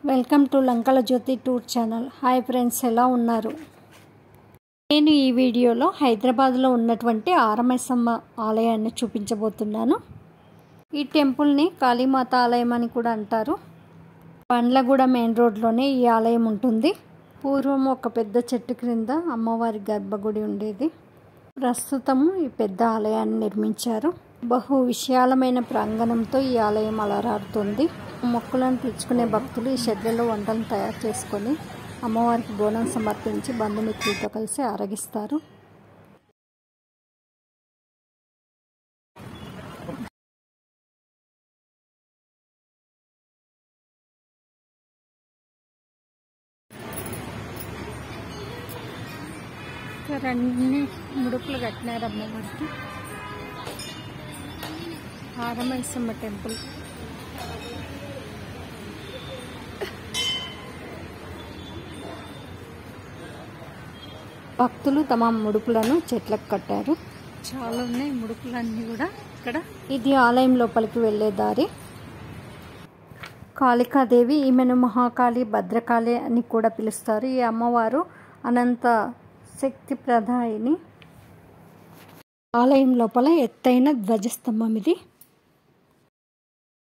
Welcome to Lankala Jyothi tour channel. Hi friends, ఎలా ఉన్నారు? నేను ఈ వీడియోలో హైదరాబాద్లో ఉన్నటువంటి ఆరమైసమ్మ ఆలయాన్ని చూపించబోతున్నాను. ఈ టెంపుల్ని కాళీమాత ఆలయం అని కూడా అంటారు. బండ్లగూడ మెయిన్ రోడ్లోనే ఈ ఆలయం ఉంటుంది. పూర్వం ఒక పెద్ద చెట్టు క్రింద అమ్మవారి గర్భగుడి ఉండేది. ప్రస్తుతము ఈ పెద్ద ఆలయాన్ని నిర్మించారు. బహు విశాలమైన ప్రాంగణంతో ఈ ఆలయం అలరాడుతుంది. మొక్కులను తీర్చుకునే భక్తులు ఈ షెడ్లలో వంటలను తయారు చేసుకొని అమ్మవారికి బోనం సమర్పించి బంధుమిత్రులతో కలిసి ఆరగిస్తారు. అన్ని ముడుపులు కట్టినారు అమ్మవారికి. ఆరమైసమ్మ టెంపుల్. భక్తులు తమ ముడుపులను చెట్లకు కట్టారు. చాలా ఉన్నాయి ముడుపులన్నీ కూడా ఇక్కడ. ఇది ఆలయం లోపలికి వెళ్ళే దారి. కాళికాదేవి, ఈమెను మహాకాళి, భద్రకాళి అని కూడా పిలుస్తారు. ఈ అమ్మవారు అనంత శక్తి ప్రదాయిని. ఆలయం లోపల ఎత్తైన ధ్వజస్తంభం ఇది.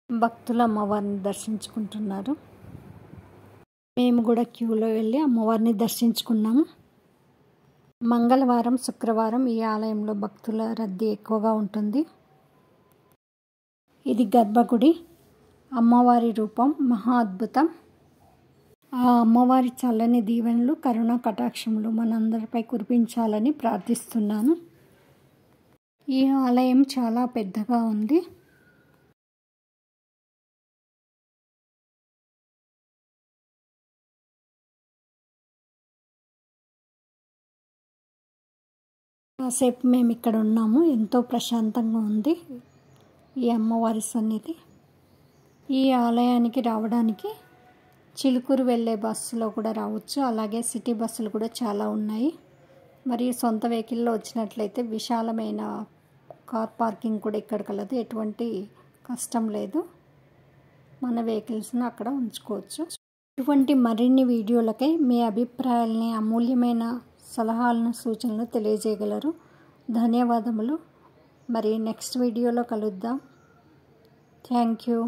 భక్తులు అమ్మవారిని దర్శించుకుంటున్నారు. మేము కూడా క్యూలో వెళ్ళి అమ్మవారిని దర్శించుకున్నాము. మంగళవారం, శుక్రవారం ఈ ఆలయంలో భక్తుల రద్దీ ఎక్కువగా ఉంటుంది. ఇది గర్భగుడి. అమ్మవారి రూపం మహా అద్భుతం. ఆ అమ్మవారి చల్లని దీవెనలు, కరుణా కటాక్షములు మనందరిపై కురిపించాలని ప్రార్థిస్తున్నాను. ఈ ఆలయం చాలా పెద్దగా ఉంది. కాసేపు మేము ఇక్కడ ఉన్నాము. ఎంతో ప్రశాంతంగా ఉంది ఈ అమ్మవారి సన్నిధి. ఈ ఆలయానికి రావడానికి చిలుకూరు వెళ్ళే బస్సులో కూడా రావచ్చు. అలాగే సిటీ బస్సులు కూడా చాలా ఉన్నాయి. మరియు సొంత వెహికల్లో వచ్చినట్లయితే విశాలమైన కార్ పార్కింగ్ కూడా ఇక్కడ కలదు. ఎటువంటి కష్టం లేదు. మన వెహికల్స్ను అక్కడ ఉంచుకోవచ్చు. ఇటువంటి మరిన్ని వీడియోలకై మీ అభిప్రాయాలని, అమూల్యమైన సలహాలను, సూచనలు తెలియజేయగలరు. ధన్యవాదములు. మరి నెక్స్ట్ వీడియోలో కలుద్దాం. Thank you.